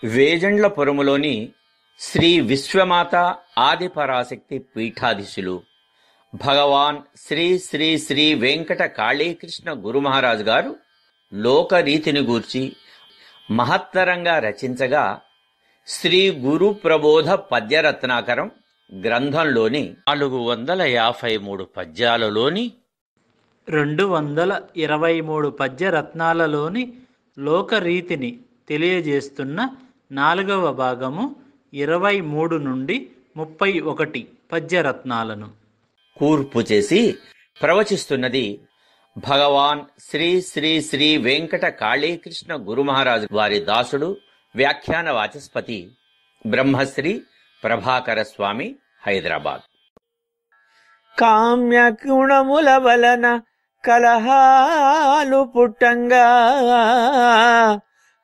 వేజండ్లపురములోని శ్రీ విశ్వమాత ఆదిపరాశక్తి పీఠాధీశులు భగవాన్ శ్రీ శ్రీ శ్రీ వెంకట కాళీకృష్ణ గురుమహారాజు గారు లోకరీతిని గూర్చి మహత్తరంగా రచించగా శ్రీ గురు ప్రబోధ పద్యరత్నాకరం గ్రంథంలోని 453 పద్యాలలోని 223 పద్యరత్నాలలోని లోకరీతిని తెలియజేస్తున్న 4వ భాగము 23 నుండి 31 పద్యరత్నాలను కూర్పు చేసి ప్రవచిస్తున్నది భగవాన్ శ్రీ శ్రీ శ్రీ వెంకట కాళీకృష్ణ గురుమహారాజు వారి దాసుడు వ్యాఖ్యాన వాచస్పతి బ్రహ్మశ్రీ ప్రభాకర స్వామి, హైదరాబాద్. కామ్య గుణముల వలన కలహాలు పుట్టంగా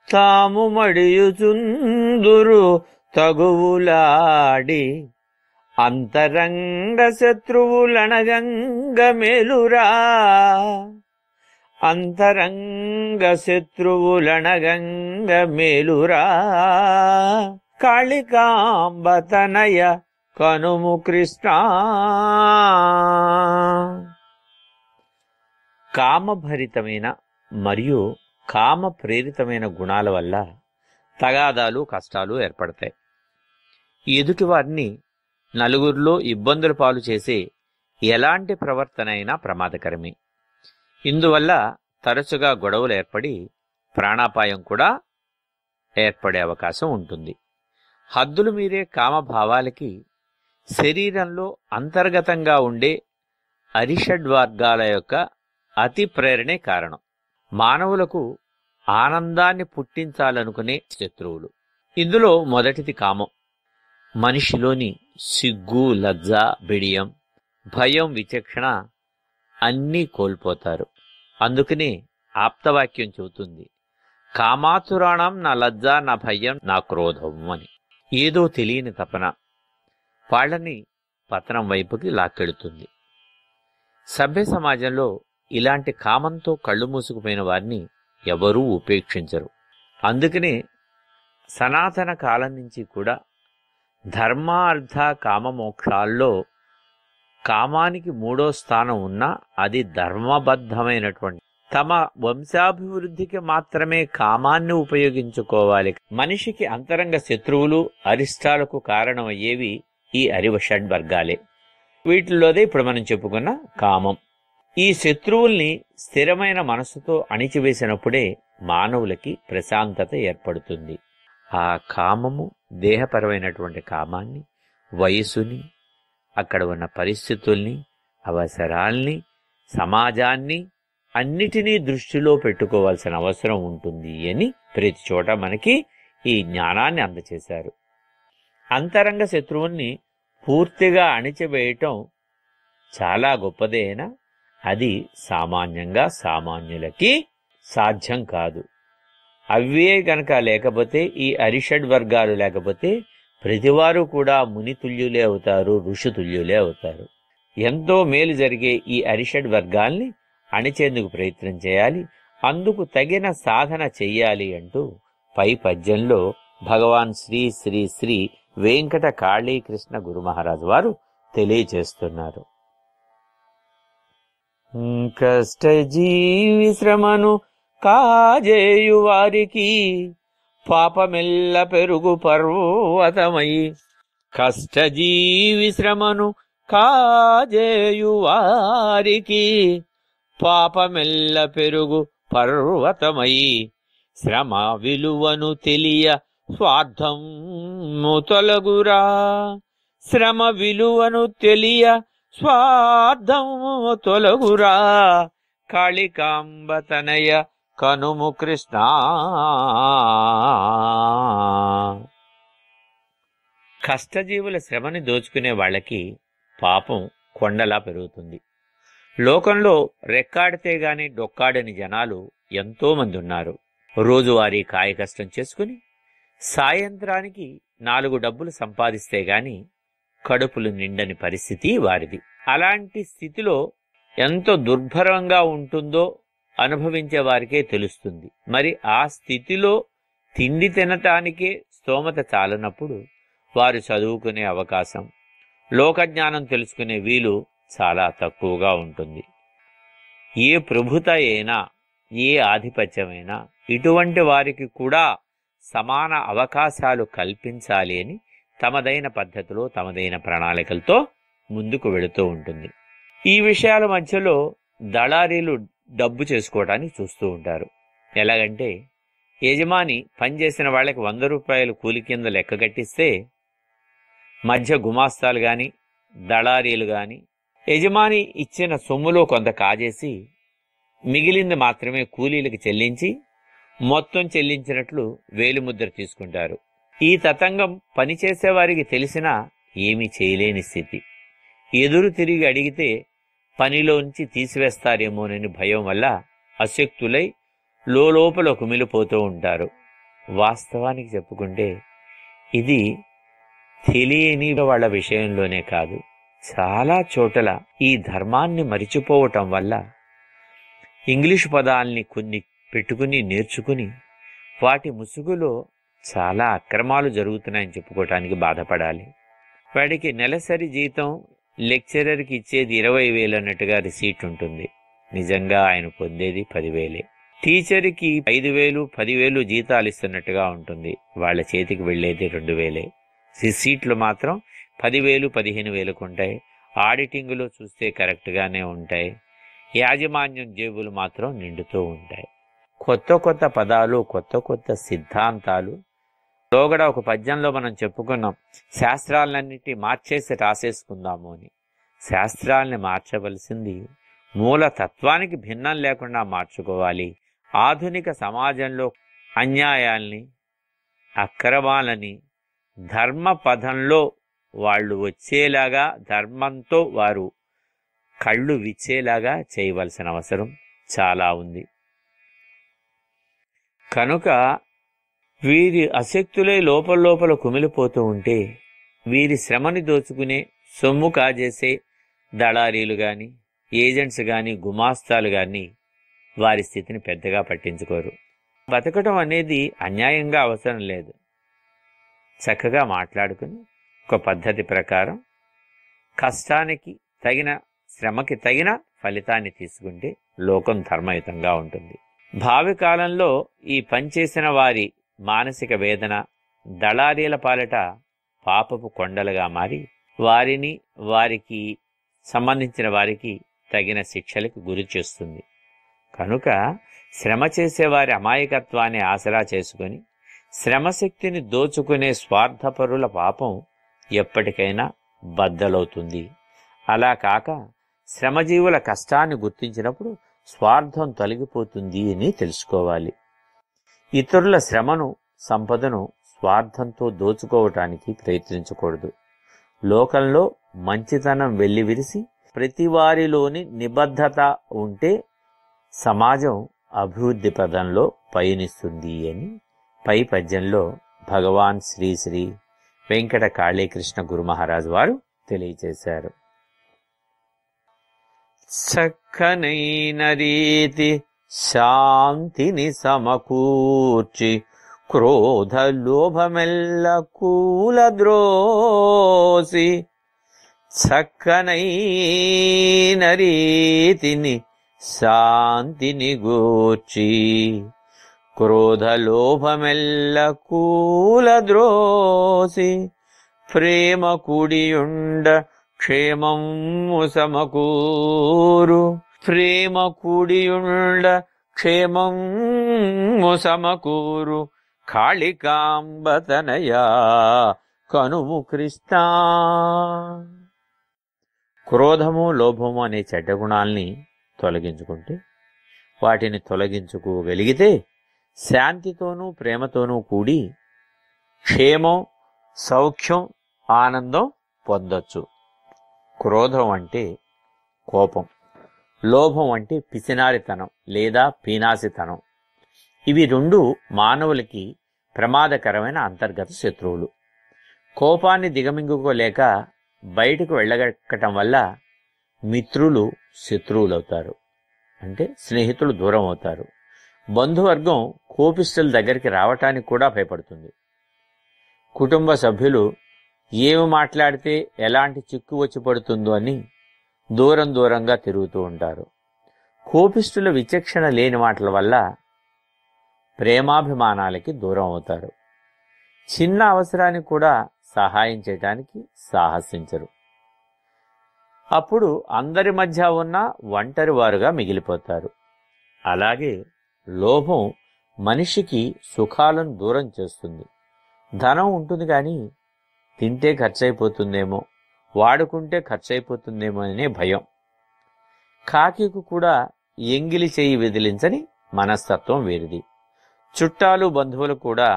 తాము మడియుచుందురు తగువులాడి అంతరంగ శత్రువులనగంగ మేలురా అంతరంగ శత్రువులనగంగ మేలురా కాళికాంబ తనయ కనుము కృష్ణ. కామభరితమైన మరియు కామ ప్రేరితమైన గుణాల వల్ల తగాదాలు, కష్టాలు ఏర్పడతాయి. ఎదుటివారిని నలుగురిలో ఇబ్బందుల పాలు చేసే ఎలాంటి ప్రవర్తన అయినా ప్రమాదకరమే. ఇందువల్ల తరచుగా గొడవలు ఏర్పడి ప్రాణాపాయం కూడా ఏర్పడే అవకాశం ఉంటుంది. హద్దులు మీరే కామభావాలకి శరీరంలో అంతర్గతంగా ఉండే అరిషడ్వర్గాల యొక్క అతి ప్రేరణే కారణం. మానవులకు ఆనందాన్ని పుట్టించాలనుకునే శత్రువులు. ఇందులో మొదటిది కామం. మనిషిలోని సిగ్గు, లజ్జ, బిడియం, భయం, విచక్షణ అన్నీ కోల్పోతారు. అందుకనే ఆప్తవాక్యం చెబుతుంది, కామాతురాణం నా లజ్జ, నా భయం, నా క్రోధం అని. ఏదో తెలియని తపన వాళ్ళని పతనం వైపుకి లాక్కెడుతుంది. సభ్య సమాజంలో ఇలాంటి కామంతో కళ్ళు మూసుకుపోయిన వారిని ఎవరూ ఉపేక్షించరు. అందుకనే సనాతన కాలం నుంచి కూడా ధర్మార్థ కామమోక్షాల్లో కామానికి 3వ స్థానం ఉన్నా అది ధర్మబద్ధమైనటువంటి, తమ వంశాభివృద్ధికి మాత్రమే కామాన్ని ఉపయోగించుకోవాలి. మనిషికి అంతరంగ శత్రువులు, అరిష్టాలకు కారణమయ్యేవి ఈ షడ్వర్గాలే. వీటిల్లోదే ఇప్పుడు మనం చెప్పుకున్న కామం. ఈ శత్రువుల్ని స్థిరమైన మనసుతో అణిచివేసినప్పుడే మానవులకి ప్రశాంతత ఏర్పడుతుంది. ఆ కామము దేహపరమైనటువంటి కామాన్ని, వయసుని, అక్కడ ఉన్న పరిస్థితుల్ని, అవసరాల్ని, సమాజాన్ని అన్నిటినీ దృష్టిలో పెట్టుకోవాల్సిన అవసరం ఉంటుంది అని ప్రతి చోట మనకి ఈ జ్ఞానాన్ని అందచేశారు. అంతరంగ శత్రువుల్ని పూర్తిగా అణిచివేయటం చాలా గొప్పదేనా అది సామాన్యంగా సామాన్యులకి సాధ్యం కాదు. అవే గనక లేకపోతే, ఈ అరిషడ్వర్గాలు లేకపోతే ప్రతివారు కూడా మునితుల్యులే అవుతారు, ఋషితుల్యులే అవుతారు. ఎంతో మేలు జరిగే ఈ అరిషడ్వర్గాల్ని అణిచేందుకు ప్రయత్నం చేయాలి. అందుకు తగిన సాధన చెయ్యాలి అంటూ పై పద్యంలో భగవాన్ శ్రీ శ్రీ శ్రీ వెంకట కాళీకృష్ణ గురుమహారాజు వారు తెలియచేస్తున్నారు. కష్టజీవి శ్రమను కాజేయు వారికి పాపమెల్ల పెరుగు పర్వతమై. కష్టజీవి శ్రమను కాజేయు వారికి పాపమెల్ల పెరుగు పర్వతమై. శ్రమ విలువను తెలియ స్వార్థము తొలగురా. శ్రమ విలువను తెలియ స్వార్థము తొలగురా. కాళికాంబ తనయ కనుము కృష్ణ. కష్టజీవుల శ్రమని దోచుకునే వాళ్ళకి పాపం కొండలా పెరుగుతుంది. లోకంలో రెక్కాడితే గాని డొక్కాడని జనాలు ఎంతో మంది ఉన్నారు. రోజువారీ కాయ కష్టం చేసుకుని సాయంత్రానికి 4 డబ్బులు సంపాదిస్తే గాని కడుపులు నిండని పరిస్థితి వారిది. అలాంటి స్థితిలో ఎంతో దుర్భరంగా ఉంటుందో అనుభవించే వారికే తెలుస్తుంది. మరి ఆ స్థితిలో తిండి తినటానికే స్తోమత చాలనప్పుడు వారు చదువుకునే అవకాశం, లోకజ్ఞానం తెలుసుకునే వీలు చాలా తక్కువగా ఉంటుంది. ఏ ప్రభుత అయినా, ఏ ఆధిపత్యమైనా ఇటువంటి వారికి కూడా సమాన అవకాశాలు కల్పించాలి అని తమదైన పద్ధతిలో, తమదైన ప్రణాళికలతో ముందుకు వెళుతూ ఉంటుంది. ఈ విషయాల మధ్యలో దళారీలు డబ్బు చేసుకోవడానికి చూస్తూ ఉంటారు. ఎలాగంటే, యజమాని పనిచేసిన వాళ్ళకి 100 రూపాయలు కూలి కింద లెక్క కట్టిస్తే మధ్య గుమాస్తాలు కానీ, దళారీలు కానీ యజమాని ఇచ్చిన సొమ్ములో కొంత కాజేసి మిగిలింది మాత్రమే కూలీలకు చెల్లించి మొత్తం చెల్లించినట్లు వేలిముద్ర తీసుకుంటారు. ఈ తతంగం పనిచేసేవారికి తెలిసినా ఏమీ చేయలేని స్థితి. ఎదురు తిరిగి అడిగితే పనిలోంచి తీసివేస్తారేమోనని భయం వల్ల అశక్తులై లోపల కుమిలిపోతూ ఉంటారు. వాస్తవానికి చెప్పుకుంటే ఇది తెలియని వాళ్ళ విషయంలోనే కాదు, చాలా చోట్ల ఈ ధర్మాన్ని మరిచిపోవటం వల్ల ఇంగ్లీషు పదాల్ని కొన్ని పెట్టుకుని నేర్చుకుని వాటి ముసుగులో చాలా అక్రమాలు జరుగుతున్నాయని చెప్పుకోవటానికి బాధపడాలి. వాడికి నెలసరి జీతం లెక్చరర్కి ఇచ్చేది 20,000 అన్నట్టుగా రిసీట్ ఉంటుంది. నిజంగా ఆయన పొందేది 10,000. టీచర్కి 5,000, 10,000 జీతాలు ఇస్తున్నట్టుగా ఉంటుంది. వాళ్ళ చేతికి వెళ్లేది 2,000. రిసీట్లు మాత్రం 10,000, 15,000కు ఉంటాయి. ఆడిటింగ్లో చూస్తే కరెక్ట్గానే ఉంటాయి. యాజమాన్యం జేబులు మాత్రం నిండుతూ ఉంటాయి. కొత్త కొత్త పదాలు, కొత్త కొత్త సిద్ధాంతాలు. లోగడ ఒక పద్యంలో మనం చెప్పుకున్నాం, శాస్త్రాలన్నిటి మార్చేసి రాసేసుకుందాము అని. శాస్త్రాల్ని మార్చవలసింది మూల తత్వానికి భిన్నం లేకుండా మార్చుకోవాలి. ఆధునిక సమాజంలో అన్యాయాల్ని, అక్రమాలని ధర్మ పదంలో వాళ్ళు వచ్చేలాగా, ధర్మంతో వారు కళ్ళు విచ్చేలాగా చేయవలసిన అవసరం చాలా ఉంది. కనుక వీరి అశక్తులై లోపల కుమిలిపోతూ ఉంటే వీరి శ్రమని దోచుకునే, సొమ్ము కాజేసే దళారీలు కానీ, ఏజెంట్స్ కానీ, గుమాస్తాలు కానీ వారి స్థితిని పెద్దగా పట్టించుకోరు. బతకడం అనేది అన్యాయంగా అవసరం లేదు. చక్కగా మాట్లాడుకుని ఒక పద్ధతి ప్రకారం కష్టానికి తగిన, శ్రమకి తగిన ఫలితాన్ని తీసుకుంటే లోకం ధర్మయుతంగా ఉంటుంది. భావి కాలంలో ఈ పనిచేసిన వారి మానసిక వేదన దళారీల పాలట పాపపు కొండలుగా మారి వారిని, వారికి సంబంధించిన వారికి తగిన శిక్షలకు గురి చేస్తుంది. కనుక శ్రమ చేసేవారి అమాయకత్వాన్ని ఆసరా చేసుకుని శ్రమశక్తిని దోచుకునే స్వార్థపరుల పాపం ఎప్పటికైనా బద్దలవుతుంది. అలా కాక శ్రమజీవుల కష్టాన్ని గుర్తించినప్పుడు స్వార్థం తొలగిపోతుంది అని తెలుసుకోవాలి. ఇతరుల శ్రమను, సంపదను స్వార్థంతో దోచుకోవటానికి ప్రయత్నించకూడదు. లోకంలో మంచితనం వెల్లివిరిసి ప్రతివారిలోని నిబద్ధత ఉంటే సమాజం అభివృద్ధి పదంలో పయనిస్తుంది అని పై పద్యంలో భగవాన్ శ్రీ శ్రీ వెంకట కాళీకృష్ణ గురు మహారాజు వారు తెలియచేశారు. చక్కనైన రీతి శాంతిని సమకూర్చి క్రోధ లోభమెల్ల కూలద్రోసి, చక్కనైన రీతిని శాంతిని గూర్చి క్రోధ లోభమెల్ల కూలద్రోసి, ప్రేమ కూడియుండ క్షేమము సమకూరు, ప్రేమ కూడియుండ క్షేమము సమకూరు, కాళికాంబతనయా కనుము కృష్ణ. క్రోధము, లోభము అనే చెడ్డ గుణాల్ని తొలగించుకుంటే, వాటిని తొలగించుకోగలిగితే శాంతితోనూ ప్రేమతోనూ కూడి క్షేమం, సౌఖ్యం, ఆనందం పొందొచ్చు. క్రోధం అంటే కోపం, లోభం అంటే పిసినారితనం లేదా పీనాసితనం. ఇవి రెండు మానవులకి ప్రమాదకరమైన అంతర్గత శత్రువులు. కోపాన్ని దిగమింగుకోలేక బయటకు వెళ్ళగట్టడం వల్ల మిత్రులు శత్రువులవుతారు, అంటే స్నేహితులు దూరం అవుతారు. బంధువర్గం కోపిష్ఠుల దగ్గరికి రావటానికి కూడా భయపడుతుంది. కుటుంబ సభ్యులు ఏమి మాట్లాడితే ఎలాంటి చిక్కు వచ్చి పడుతుందో అని దూరం దూరంగా తిరుగుతూ ఉంటారు. కోపిష్ఠుల విచక్షణ లేని మాటల వల్ల ప్రేమాభిమానాలకి దూరం అవుతారు. చిన్న అవసరానికి కూడా సహాయం చేయటానికి సాహసించరు. అప్పుడు అందరి మధ్య ఉన్న ఒంటరి వారుగా మిగిలిపోతారు. అలాగే లోభం మనిషికి సుఖాలను దూరం చేస్తుంది. ధనం ఉంటుంది కానీ తింటే ఖర్చయిపోతుందేమో, వాడుకుంటే ఖర్చయిపోతుందేమో అనే భయం. కాకికు కూడా ఎంగిలి చేయి విదిలించని మనస్తత్వం వీరిది. చుట్టాలు బంధువులు కూడా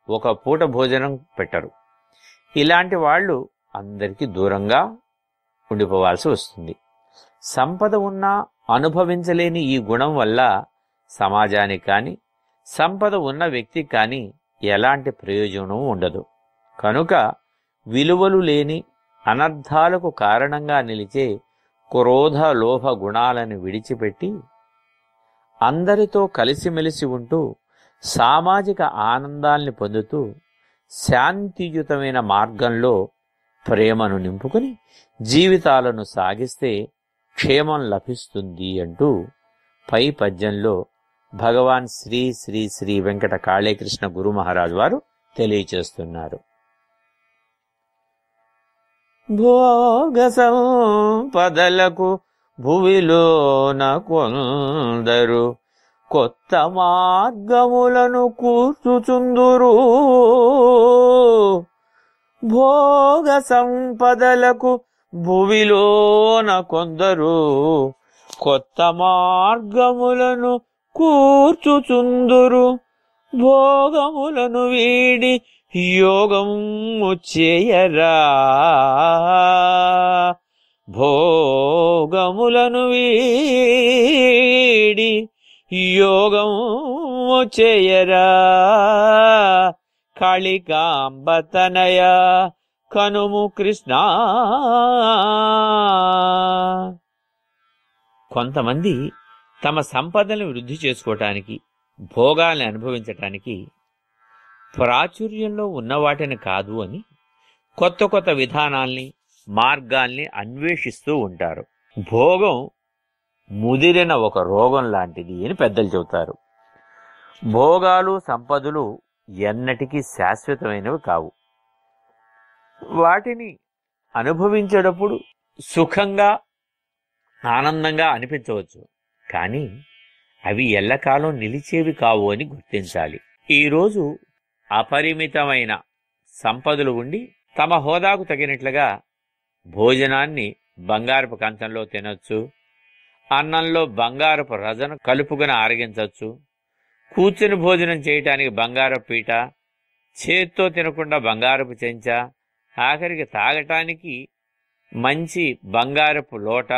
ఒక పూట భోజనం పెట్టరు. ఇలాంటి వాళ్ళు అందరికీ దూరంగా ఉండిపోవాల్సి వస్తుంది. సంపద ఉన్నా అనుభవించలేని ఈ గుణం వల్ల సమాజానికి కానీ సంపద ఉన్న వ్యక్తికి కానీ ఎలాంటి ప్రయోజనం ఉండదు. కనుక విలువలు లేని అనర్థాలకు కారణంగా నిలిచే క్రోధ లోభ గుణాలను విడిచిపెట్టి అందరితో కలిసిమెలిసి ఉంటూ సామాజిక ఆనందాల్ని పొందుతూ శాంతియుతమైన మార్గంలో ప్రేమను నింపుకుని జీవితాలను సాగిస్తే క్షేమం లభిస్తుంది అంటూ పై పద్యంలో భగవాన్ శ్రీ శ్రీ శ్రీ వెంకట కాళీకృష్ణ గురు మహారాజ్ వారు తెలియచేస్తున్నారు. భోగ సంపదలకు భువిలోన కొందరు కొత్త మార్గములను కూర్చుచుందురు. భోగ సంపదలకు భువిలోన కొందరు కొత్త మార్గములను కూర్చుచుందురు. భోగములను వీడి యోగము చేయరా. భోగములను వీడి యోగము చేయరా. కాళికాంబతనయ కనుము కృష్ణ. కొంతమంది తమ సంపదలను వృద్ధి చేసుకోవటానికి, భోగాల్ని అనుభవించటానికి ప్రాచుర్యంలో ఉన్న వాటిని కాదు అని కొత్త కొత్త విధానాల్ని, మార్గాల్ని అన్వేషిస్తూ ఉంటారు. భోగం ముదిరిన ఒక రోగం లాంటిది అని పెద్దలు చెబుతారు. భోగాలు సంపదలు ఎన్నటికీ శాశ్వతమైనవి కావు. వాటిని అనుభవించేటప్పుడు సుఖంగా ఆనందంగా అనిపించవచ్చు, కానీ అవి ఎల్లకాలం నిలిచేవి కావు అని గుర్తించాలి. ఈరోజు అపరిమితమైన సంపదలు ఉండి తమ హోదాకు తగినట్లుగా భోజనాన్ని బంగారపు కంచంలో తినొచ్చు, అన్నంలో బంగారపు రజను కలుపుకుని ఆరగించవచ్చు, కూర్చుని భోజనం చేయటానికి బంగారపు పీట, చేత్తో తినకుండా బంగారపు చెంచా, ఆఖరికి తాగటానికి మంచి బంగారపు లోట,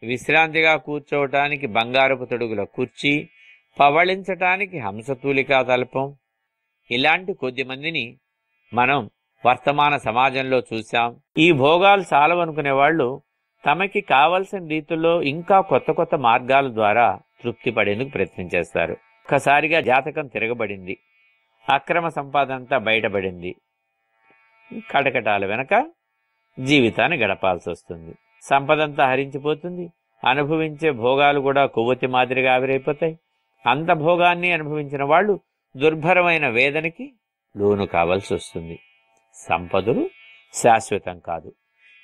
విశ్రాంతిగా కూర్చోవటానికి బంగారపు తొడుగుల కుర్చీ, పవళించటానికి హంసతూలికా తల్పం. ఇలాంటి కొద్దిమందిని మనం వర్తమాన సమాజంలో చూశాం. ఈ భోగాలు చాలవనుకునే వాళ్ళు తమకి కావలసిన రీతుల్లో ఇంకా కొత్త కొత్త మార్గాల ద్వారా తృప్తి పడేందుకు ప్రయత్నం చేస్తారు. ఒక్కసారిగా జాతకం తిరగబడింది, అక్రమ సంపాదనంతా బయటపడింది, కటకటాల వెనక జీవితాన్ని గడపాల్సి వస్తుంది. సంపదంతా హరించిపోతుంది, అనుభవించే భోగాలు కూడా కొవ్వొత్తి మాదిరిగా ఆవిరైపోతాయి. అంత భోగాన్ని అనుభవించిన వాళ్ళు దుర్భరమైన వేదనకి లోను కావాల్సి వస్తుంది. సంపదలు శాశ్వతం కాదు.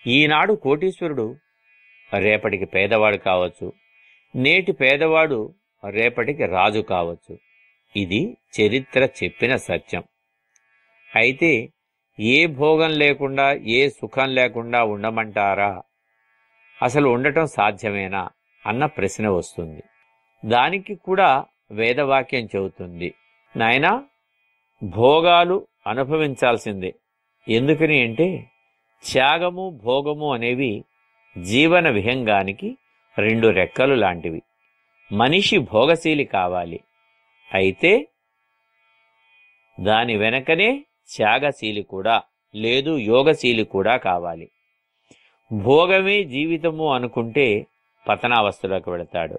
ఈనాడు కోటీశ్వరుడు రేపటికి పేదవాడు కావచ్చు, నేటి పేదవాడు రేపటికి రాజు కావచ్చు. ఇది చరిత్ర చెప్పిన సత్యం. అయితే ఏ భోగం లేకుండా, ఏ సుఖం లేకుండా ఉండమంటారా? అసలు ఉండటం సాధ్యమేనా అన్న ప్రశ్న వస్తుంది. దానికి కూడా వేదవాక్యం చెబుతుంది, నాయనా భోగాలు అనుభవించాల్సిందే. ఎందుకని అంటే త్యాగము భోగము అనేవి జీవన విహంగానికి రెండు రెక్కలు లాంటివి. మనిషి భోగశీలి కావాలి, అయితే దాని వెనకనే త్యాగశీలి కూడా, లేదు యోగశీలి కూడా కావాలి. భోగమే జీవితము అనుకుంటే పతనావస్థలోకి వెళతాడు.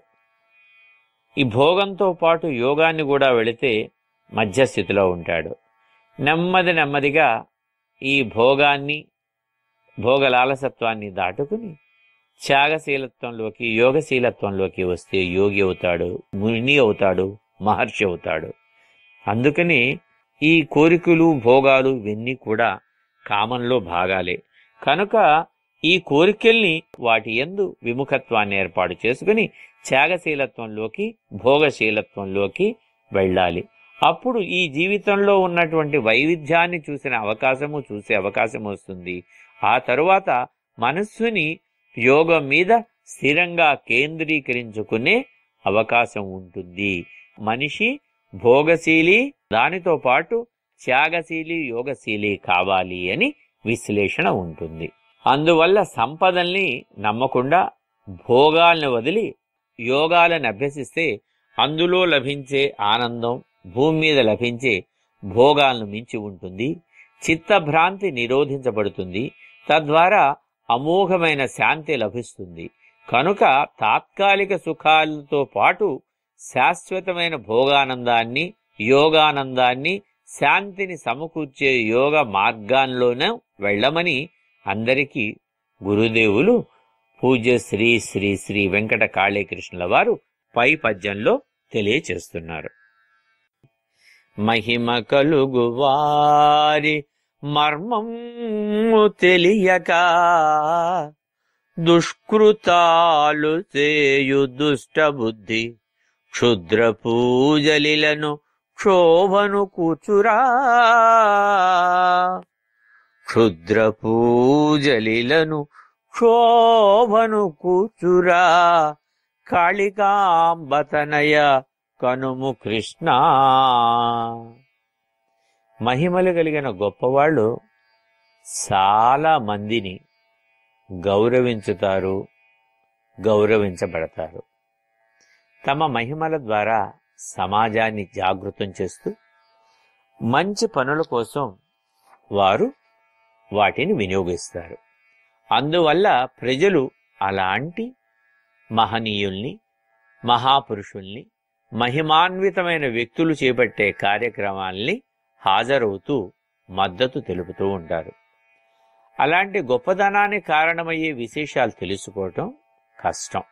ఈ భోగంతో పాటు యోగాన్ని కూడా వెళితే మధ్యస్థితిలో ఉంటాడు. నెమ్మదిగా ఈ భోగాన్ని భోగలాలసత్వాన్ని దాటుకుని త్యాగశీలత్వంలోకి యోగశీలత్వంలోకి వస్తే యోగి అవుతాడు, ముని అవుతాడు, మహర్షి అవుతాడు. అందుకని ఈ కోరికలు భోగాలు ఇవన్నీ కూడా కామంలో భాగాలే. కనుక ఈ కోరికల్ని వాటి యందు విముఖత్వాన్ని ఏర్పాటు చేసుకుని త్యాగశీలత్వంలోకి భోగశీలత్వంలోకి వెళ్ళాలి. అప్పుడు ఈ జీవితంలో ఉన్నటువంటి వైవిధ్యాన్ని చూసే అవకాశం వస్తుంది. ఆ తరువాత మనస్సుని యోగం మీద స్థిరంగా కేంద్రీకరించుకునే అవకాశం ఉంటుంది. మనిషి భోగశీలి, దానితో పాటు త్యాగశీలి, యోగశీలి కావాలి అని విశ్లేషణ ఉంటుంది. అందువల్ల సంపదల్ని నమ్మకుండా భోగాల్ని వదిలి యోగాలను అభ్యసిస్తే అందులో లభించే ఆనందం భూమి మీద లభించే భోగాలను మించి ఉంటుంది. చిత్తభ్రాంతి నిరోధించబడుతుంది. తద్వారా అమోఘమైన శాంతి లభిస్తుంది. కనుక తాత్కాలిక సుఖాలతో పాటు శాశ్వతమైన భోగానందాన్ని, యోగానందాన్ని, శాంతిని సమకూర్చే యోగ మార్గాల్లోనే వెళ్ళమని అందరికీ గురుదేవులు పూజ్య శ్రీ శ్రీ శ్రీ వెంకట కాళీకృష్ణుల వారు పై పద్యంలో తెలియచేస్తున్నారు. మహిమ కలుగువారి మర్మము తెలియక దుష్కృతాలు చేయు దుష్ట బుద్ధి క్షుద్ర పూజలిలను క్షోభను కూచురా, క్షుద్ర పూజలిలను క్షోభను కూచురా, కాళికాంబతనయ కనుము కృష్ణ. మహిమలు కలిగిన గొప్పవాళ్ళు చాలా మందిని గౌరవించుతారు, గౌరవించబడతారు. తమ మహిమల ద్వారా సమాజాన్ని జాగృతం చేస్తూ మంచి పనుల కోసం వారు వాటిని వినియోగిస్తారు. అందువల్ల ప్రజలు అలాంటి మహనీయుల్ని, మహాపురుషుల్ని, మహిమాన్వితమైన వ్యక్తులు చేపట్టే కార్యక్రమాల్ని హాజరవుతూ మద్దతు తెలుపుతూ ఉంటారు. అలాంటి గొప్పదనానికి కారణమయ్యే విశేషాలు తెలుసుకోవటం కష్టం.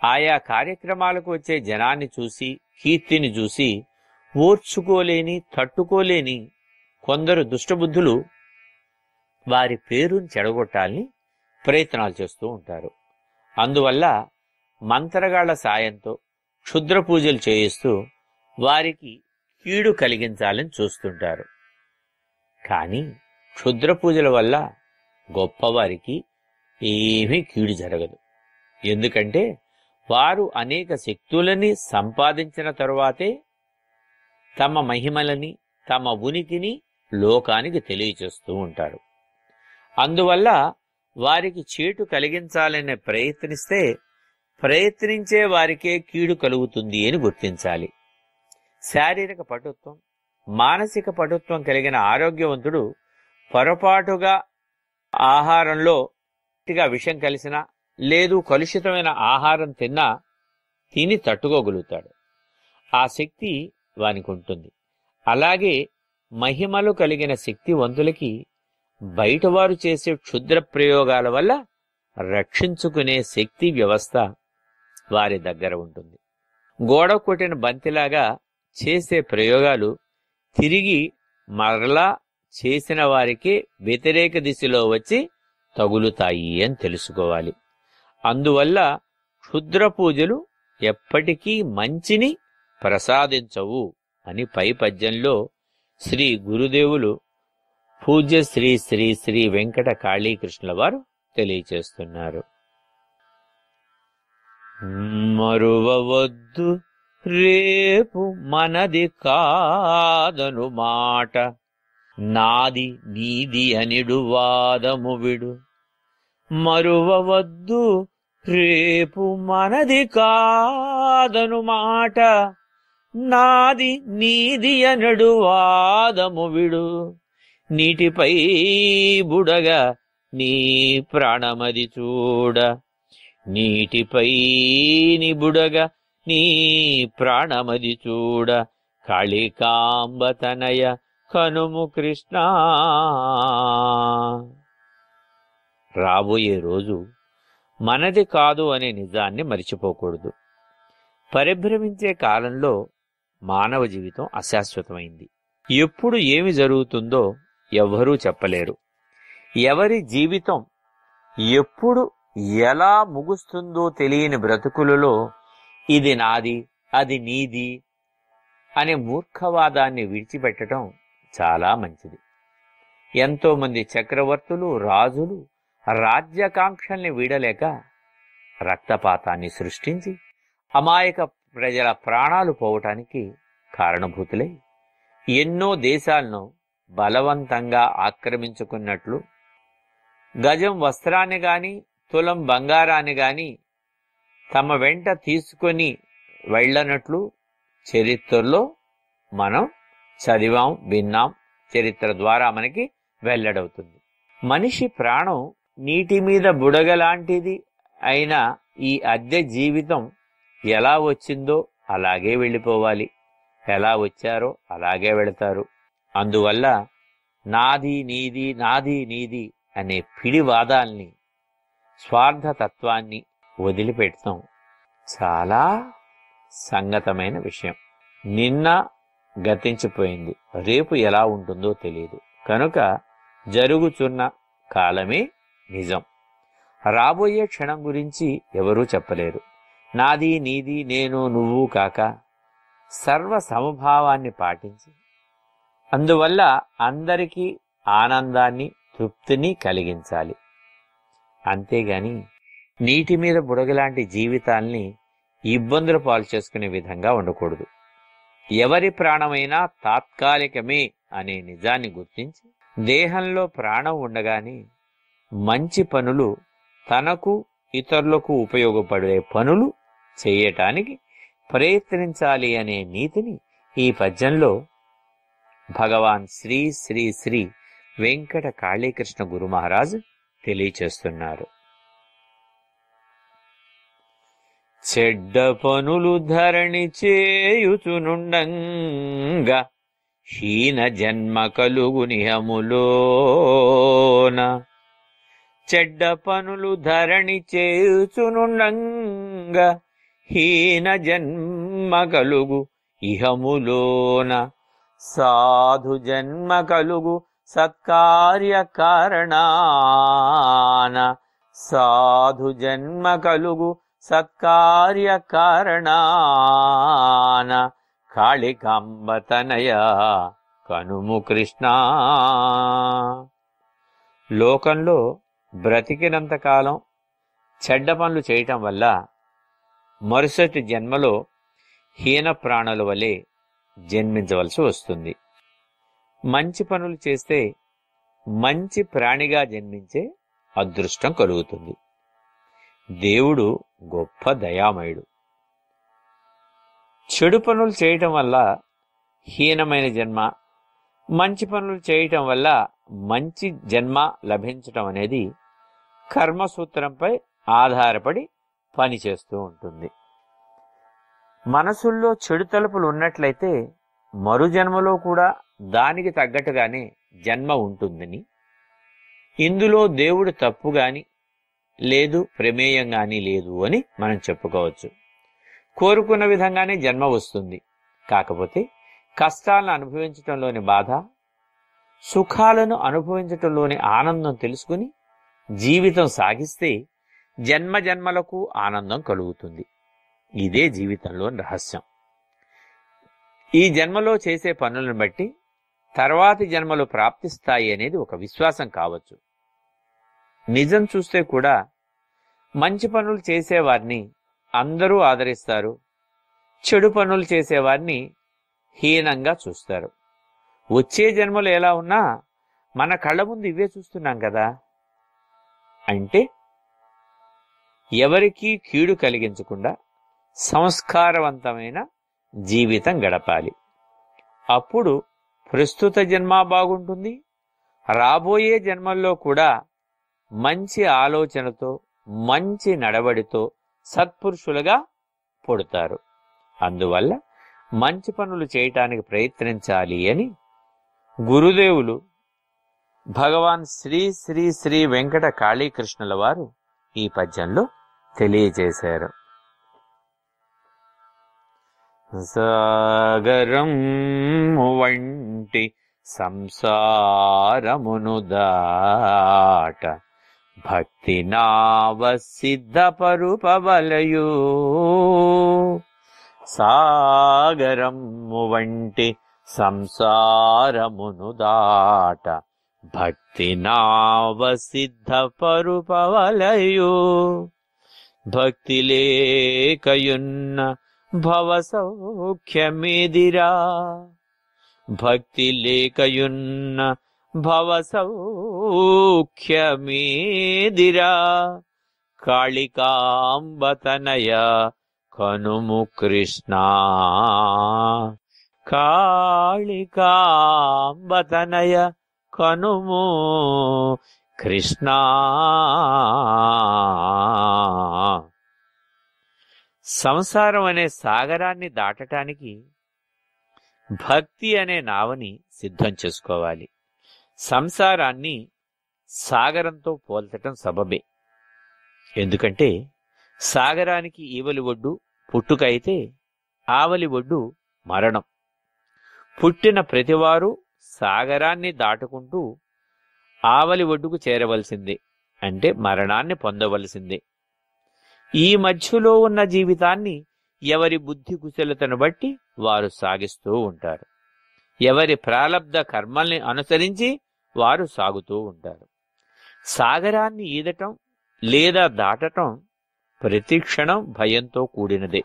ఆయా కార్యక్రమాలకు వచ్చే జనాన్ని చూసి, కీర్తిని చూసి ఓర్చుకోలేని, తట్టుకోలేని కొందరు దుష్టబుద్ధులు వారి పేరును చెడగొట్టాలని ప్రయత్నాలు చేస్తూ ఉంటారు. అందువల్ల మంత్రగాళ్ల సాయంతో క్షుద్ర పూజలు చేయిస్తూ వారికి కీడు కలిగించాలని చూస్తుంటారు. కానీ క్షుద్ర పూజల వల్ల గొప్పవారికి ఏమీ కీడు జరగదు. ఎందుకంటే వారు అనేక శక్తులని సంపాదించిన తరువాతే తమ మహిమలని, తమ ఉనికిని లోకానికి తెలియచేస్తూ ఉంటారు. అందువల్ల వారికి చేటు కలిగించాలని ప్రయత్నించే వారికే కీడు కలుగుతుంది అని గుర్తించాలి. శారీరక పటుత్వం, మానసిక పటుత్వం కలిగిన ఆరోగ్యవంతుడు పొరపాటుగా ఆహారంలో విషం కలిసినా లేదు కలుషితమైన ఆహారం తిని తట్టుకోగలుగుతాడు. ఆ శక్తి వానికి ఉంటుంది. అలాగే మహిమలు కలిగిన శక్తివంతులకి బయటవారు చేసే క్షుద్ర ప్రయోగాల వల్ల రక్షించుకునే శక్తి వ్యవస్థ వారి దగ్గర ఉంటుంది. గోడ కొట్టిన బంతిలాగా చేసే ప్రయోగాలు తిరిగి మరలా చేసిన వారికి వ్యతిరేక దిశలో వచ్చి తగులుతాయి అని తెలుసుకోవాలి. అందువల్ల క్షుద్ర పూజలు ఎప్పటికీ మంచిని ప్రసాదించవు అని పై పద్యంలో శ్రీ గురుదేవులు పూజ్య శ్రీ శ్రీ శ్రీ వెంకట కాళీకృష్ణుల వారు తెలియచేస్తున్నారు. మరువవద్దు రేపు మనది కాదను మాట, నాది నీది అనిడు వాదము విడు. మరువవద్దు రేపు మనది కాదను మాట, నాది నీది అనడు వాదము విడు. నీటిపై బుడగ నీ ప్రాణమది చూడ, నీటిపై ని బుడగ నీ ప్రాణమది చూడ. కాళికాంబతనయ కనుము కృష్ణ. రాబోయే రోజు మనది కాదు అనే నిజాన్ని మరిచిపోకూడదు. పరిభ్రమించే కాలంలో మానవ జీవితం అశాశ్వతమైంది. ఎప్పుడు ఏమి జరుగుతుందో ఎవ్వరూ చెప్పలేరు. ఎవరి జీవితం ఎప్పుడు ఎలా ముగుస్తుందో తెలియని బ్రతుకులలో ఇది నాది, అది నీది అనే మూర్ఖవాదాన్ని విడిచిపెట్టడం చాలా మంచిది. ఎంతోమంది చక్రవర్తులు, రాజులు రాజ్యాకాంక్షల్ని వీడలేక రక్తపాతాన్ని సృష్టించి అమాయక ప్రజల ప్రాణాలు పోవటానికి కారణభూతులై ఎన్నో దేశాలను బలవంతంగా ఆక్రమించుకున్నట్లు, గజం వస్త్రాన్ని గాని తులం బంగారాన్ని గాని తమ వెంట తీసుకొని వెళ్ళనట్లు చరిత్రలో మనం చదివాం, విన్నాం. చరిత్ర ద్వారా మనకి వెల్లడవుతుంది. మనిషి ప్రాణం నీటి మీద బుడగలాంటిది అయిన ఈ అద్దె జీవితం ఎలా వచ్చిందో అలాగే వెళ్ళిపోవాలి, ఎలా వచ్చారో అలాగే వెళతారు. అందువల్ల నాది నీది, నాది నీది అనే పిడివాదాల్ని, స్వార్థతత్వాన్ని వదిలిపెడతాం చాలా సంగతమైన విషయం. నిన్న గతించిపోయింది, రేపు ఎలా ఉంటుందో తెలియదు. కనుక జరుగుతున్న కాలమే నిజం. రాబోయే క్షణం గురించి ఎవరూ చెప్పలేరు. నాది నీది, నేను నువ్వు కాక సర్వ సమభావాన్ని పాటించి అందువల్ల అందరికీ ఆనందాన్ని, తృప్తిని కలిగించాలి. అంతేగాని నీటి మీద బుడగలాంటి జీవితాల్ని ఇబ్బందులు పాలు చేసుకునే విధంగా ఉండకూడదు. ఎవరి ప్రాణమైనా తాత్కాలికమే అనే నిజాన్ని గుర్తించి దేహంలో ప్రాణం ఉండగానే మంచి పనులు, తనకు ఇతరులకు ఉపయోగపడే పనులు చేయటానికి ప్రయత్నించాలి అనే నీతిని ఈ పద్యంలో భగవాన్ శ్రీ శ్రీ శ్రీ వెంకట కాళీకృష్ణ గురు మహారాజు తెలియచేస్తున్నారు. చెడ్డ పనులు ధరణి చేయుచునుండంగా హీన జన్మ కలుగు నిహములోన. చెడ్డ పనులు ధరణి చేయుచునుండంగా హీన జన్మ కలుగు ఇహములోన. సాధు జన్మ కలుగు సత్కార్య కారణాన. సాధు జన్మ కలుగు సత్కార్య కారణాన. కాళికాంబ తనయ కనుము కృష్ణ. లోకంలో బ్రతికినంతకాలం చెడ్డ పనులు చేయటం వల్ల మరుసటి జన్మలో హీన ప్రాణుల వలె జన్మించవలసి వస్తుంది. మంచి పనులు చేస్తే మంచి ప్రాణిగా జన్మించే అదృష్టం కలుగుతుంది. దేవుడు గొప్ప దయామయుడు. చెడు పనులు చేయటం వల్ల హీనమైన జన్మ, మంచి పనులు చేయటం వల్ల మంచి జన్మ లభించటం అనేది కర్మసూత్రంపై ఆధారపడి పనిచేస్తూ ఉంటుంది. మనసుల్లో చెడు తలుపులు ఉన్నట్లయితే మరు జన్మలో కూడా దానికి తగ్గట్టుగానే జన్మ ఉంటుందని, ఇందులో దేవుడు తప్పు గాని లేదు, ప్రమేయం గాని లేదు అని మనం చెప్పుకోవచ్చు. కోరుకున్న విధంగానే జన్మ వస్తుంది. కాకపోతే కష్టాలను అనుభవించటంలోని బాధ, సుఖాలను అనుభవించటంలోని ఆనందం తెలుసుకుని జీవితం సాగిస్తే జన్మ జన్మలకు ఆనందం కలుగుతుంది. ఇదే జీవితంలోని రహస్యం. ఈ జన్మలో చేసే పనులను బట్టి తర్వాతి జన్మలు ప్రాప్తిస్తాయి అనేది ఒక విశ్వాసం కావచ్చు. నిజం చూస్తే కూడా మంచి పనులు చేసేవారిని అందరూ ఆదరిస్తారు, చెడు పనులు చేసేవారిని హీనంగా చూస్తారు. వచ్చే జన్మలు ఎలా ఉన్నా మన కళ్ళ ముందు ఇవే చూస్తున్నాం కదా. అంటే ఎవరికీ కీడు కలిగించకుండా సంస్కారవంతమైన జీవితం గడపాలి. అప్పుడు ప్రస్తుత జన్మ బాగుంటుంది, రాబోయే జన్మల్లో కూడా మంచి ఆలోచనతో, మంచి నడవడితో సత్పురుషులుగా పుడతారు. అందువల్ల మంచి పనులు చేయటానికి ప్రయత్నించాలి అని గురుదేవులు భగవాన్ శ్రీ శ్రీ శ్రీ వెంకట కాళీకృష్ణుల వారు ఈ పద్యంలో తెలియజేశారు. సాగరం వంటి సంసారమును దాట భక్తి నావ సిద్ధపరుపవలయు. సాగరము వంటి సంసారమును దాట భక్తి నావ సిద్ధపరుపవలయు. భక్తి లేకయున్న భవ సౌఖ్యమేదిరా. భక్తి లేకయున్న భవ సౌఖ్యమేదిరా. కాళికాంబతనయ కనుము కృష్ణ. కాళికాంబతనయ కనుము కృష్ణ. సంసారం అనే సాగరాన్ని దాటటానికి భక్తి అనే నావని సిద్ధం చేసుకోవాలి. సంసారాన్ని సాగరంతో పోల్చటం సబబే. ఎందుకంటే సాగరానికి ఈవలి ఒడ్డు పుట్టుక అయితే ఆవలి ఒడ్డు మరణం. పుట్టిన ప్రతివారు సాగరాన్ని దాటుకుంటూ ఆవలి ఒడ్డుకు చేరవలసిందే, అంటే మరణాన్ని పొందవలసిందే. ఈ మధ్యలో ఉన్న జీవితాన్ని ఎవరి బుద్ధి కుశలతను బట్టి వారు సాగిస్తూ ఉంటారు. ఎవరి ప్రాలబ్ధ కర్మల్ని అనుసరించి వారు సాగుతూ ఉంటారు. సాగరాన్ని ఈదటం లేదా దాటటం ప్రతి క్షణం భయంతో కూడినదే.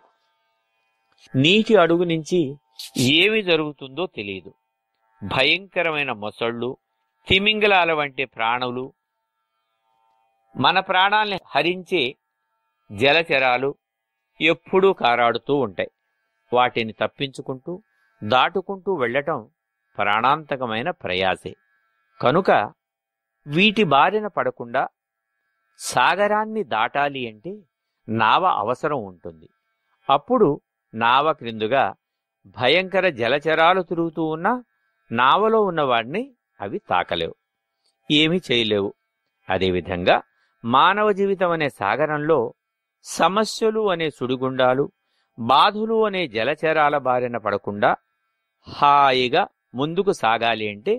నీటి అడుగు నుంచి ఏమి జరుగుతుందో తెలియదు. భయంకరమైన మొసళ్ళు, తిమింగలాల వంటి ప్రాణులు, మన ప్రాణాల్ని హరించే జలచరాలు ఎప్పుడూ కారాడుతూ ఉంటాయి. వాటిని తప్పించుకుంటూ దాటుకుంటూ వెళ్ళటం ప్రాణాంతకమైన ప్రయాసే. కనుక వీటి బారిన పడకుండా సాగరాన్ని దాటాలి అంటే నావ అవసరం ఉంటుంది. అప్పుడు నావ క్రిందుగా భయంకర జలచరాలు తిరుగుతూ ఉన్నా నావలో ఉన్నవాడిని అవి తాకలేవు, ఏమీ చేయలేవు. అదేవిధంగా మానవ జీవితం అనే సాగరంలో సమస్యలు అనే సుడిగుండాలు, బాధలు అనే జలచరాల బారిన పడకుండా హాయిగా ముందుకు సాగాలి అంటే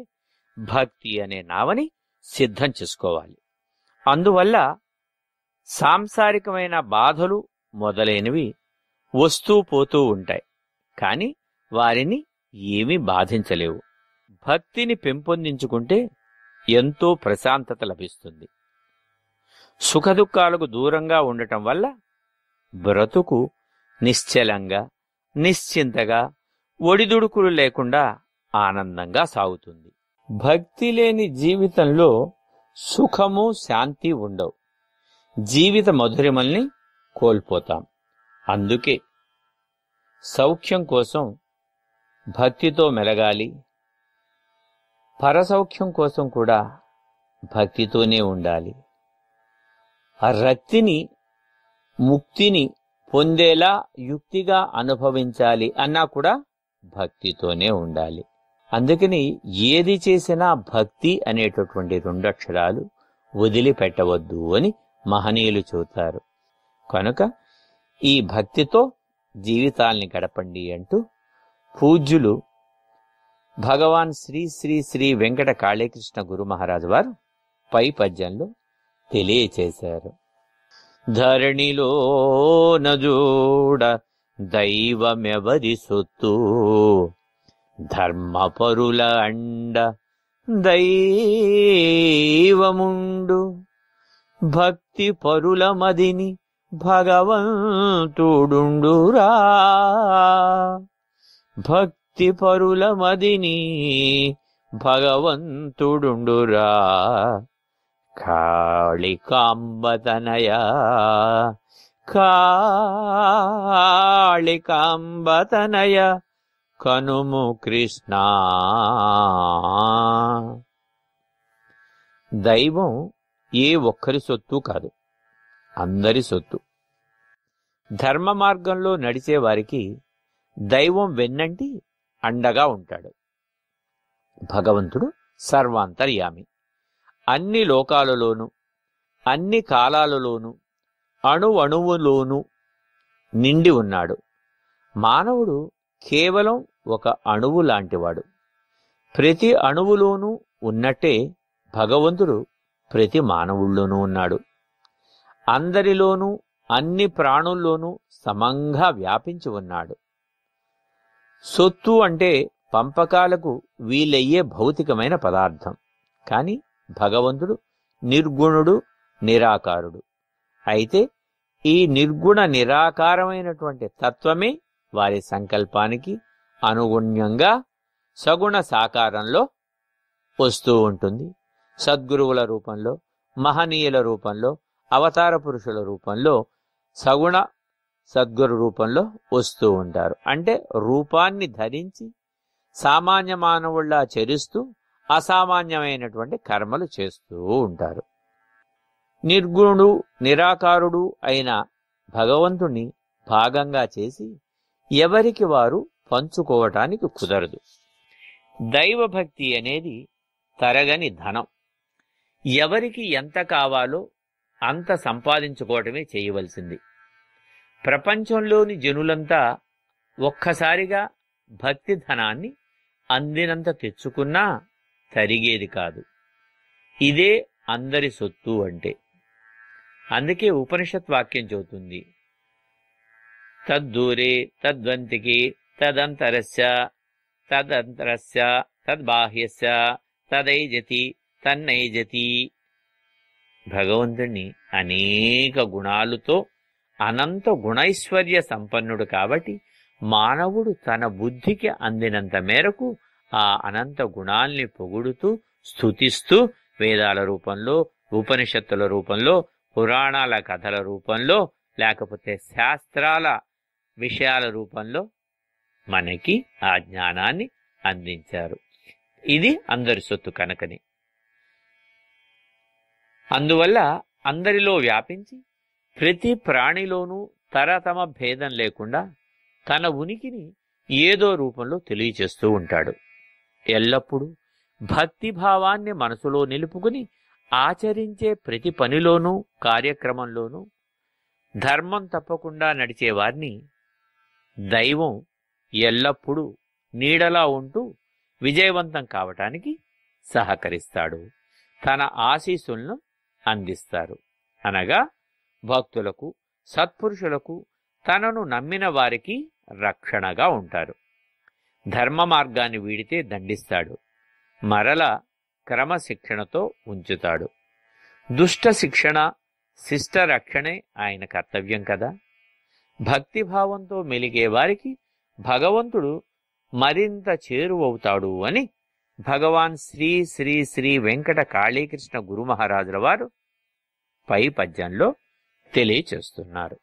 భక్తి అనే నావని సిద్ధం చేసుకోవాలి. అందువల్ల సాంసారికమైన బాధలు మొదలైనవి వస్తూ పోతూ ఉంటాయి, కానీ వారిని ఏమీ బాధించలేవు. భక్తిని పెంపొందించుకుంటే ఎంతో ప్రశాంతత లభిస్తుంది. సుఖదుఖాలకు దూరంగా ఉండటం వల్ల బ్రతుకు నిశ్చలంగా, నిశ్చింతగా, ఒడిదుడుకులు లేకుండా ఆనందంగా సాగుతుంది. భక్తి లేని జీవితంలో సుఖము, శాంతి ఉండవు. జీవిత మధురిమల్ని కోల్పోతాం. అందుకే సౌఖ్యం కోసం భక్తితో మెలగాలి, పరసౌఖ్యం కోసం కూడా భక్తితోనే ఉండాలి. ఆ రక్తిని, ముక్తిని పొందేలా యుక్తిగా అనుభవించాలి అన్నా కూడా భక్తితోనే ఉండాలి. అందుకని ఏది చేసినా భక్తి అనేటటువంటి 2 అక్షరాలు వదిలిపెట్టవద్దు అని మహనీయులు చెబుతారు. కనుక ఈ భక్తితో జీవితాల్ని గడపండి అంటూ పూజ్యులు భగవాన్ శ్రీ శ్రీ శ్రీ వెంకట కాళీకృష్ణ గురు మహారాజు వారు పై పద్యంలో తెలియచేశారు. ధరణిలో నజూడ దైవమెవరి సొత్తు, ధర్మపరుల అండ దైవముండు, భక్తి పరుల మదిని భగవంతుడుండురా. భక్తి పరుల మదిని భగవంతుడుండురా. కాళికాంబతనయ కాళికాంబతనయ కనుము కృష్ణ. దైవం ఏ ఒక్కరి సొత్తు కాదు, అందరి సొత్తు. ధర్మ మార్గంలో నడిచేవారికి దైవం వెన్నంటి అండగా ఉంటాడు. భగవంతుడు సర్వాంతర్యామి. అన్ని లోకాలలోనూ అన్ని కాలాలలోనూ అణువణువులోనూ నిండి ఉన్నాడు. మానవుడు కేవలం ఒక అణువు లాంటివాడు. ప్రతి అణువులోనూ ఉన్నట్టే భగవంతుడు ప్రతి మానవుల్లోనూ ఉన్నాడు. అందరిలోనూ అన్ని ప్రాణుల్లోనూ సమంగా వ్యాపించి ఉన్నాడు. సొత్తు అంటే పంపకాలకు వీలయ్యే భౌతికమైన పదార్థం. కాని భగవంతుడు నిర్గుణుడు, నిరాకారుడు. అయితే ఈ నిర్గుణ నిరాకారమైనటువంటి తత్వమే వారి సంకల్పానికి అనుగుణ్యంగా సగుణ సాకారంలో వస్తూ ఉంటుంది. సద్గురువుల రూపంలో, మహనీయుల రూపంలో, అవతార పురుషుల రూపంలో, సగుణ సద్గురు రూపంలో వస్తూ ఉంటారు. అంటే రూపాన్ని ధరించి సామాన్య మానవుల్లా చరిస్తూ అసామాన్యమైనటువంటి కర్మలు చేస్తూ ఉంటారు. నిర్గుణుడు, నిరాకారుడు అయిన భగవంతుణ్ణి భాగంగా చేసి ఎవరికి వారు పంచుకోవటానికి కుదరదు. దైవభక్తి అనేది తరగని ధనం. ఎవరికి ఎంత కావాలో అంత సంపాదించుకోవటమే చేయవలసింది. ప్రపంచంలోని జనులంతా ఒక్కసారిగా భక్తి ధనాన్ని అందినంత తెచ్చుకున్నా తరిగేది కాదు. ఇదే అందరి సొత్తు అంటే. అందుకే ఉపనిషత్ వాక్యం చెబుతుంది, తద్దూరే తద్వంతికి తదంతరస్య తదంతరస్య తద్బాహ్యస్య తదైజతి తన్నైజతి. భగవంతుణ్ణి అనేక గుణాలతో అనంత గుణైశ్వర్య సంపన్నుడు కాబట్టి మానవుడు తన బుద్ధికి అందినంత మేరకు ఆ అనంత గుణాల్ని పొగుడుతూ స్తుతిస్తూ వేదాల రూపంలో, ఉపనిషత్తుల రూపంలో, పురాణాల కథల రూపంలో, లేకపోతే శాస్త్రాల విషయాల రూపంలో మనకి ఆ జ్ఞానాన్ని అందించారు. ఇది అందరి సొత్తు కనుకని. అందువల్ల అందరిలో వ్యాపించి ప్రతి ప్రాణిలోనూ తరతమ భేదం లేకుండా తన ఉనికిని ఏదో రూపంలో తెలియచేస్తూ ఉంటాడు. ఎల్లప్పుడూ భక్తిభావాన్ని మనసులో నిలుపుకుని ఆచరించే ప్రతి పనిలోనూ, కార్యక్రమంలోనూ ధర్మం తప్పకుండా నడిచేవారిని దైవం ఎల్లప్పుడూ నీడలా ఉంటూ విజయవంతం కావటానికి సహకరిస్తాడు. తన ఆశీస్సులను అందిస్తారు. అనగా భక్తులకు, సత్పురుషులకు, తనను నమ్మిన వారికి రక్షణగా ఉంటారు. ధర్మ మార్గాన్ని వీడితే దండిస్తాడు, మరల క్రమశిక్షణతో ఉంచుతాడు. దుష్ట శిక్షణ, శిష్ట రక్షణే ఆయన కర్తవ్యం కదా. భక్తిభావంతో మెలిగే వారికి భగవంతుడు మరింత చేరువవుతాడు అని భగవాన్ శ్రీ శ్రీ శ్రీ వెంకట కాళీకృష్ణ గురు మహారాజుల వారు పై పద్యంలో తెలియచేస్తున్నారు.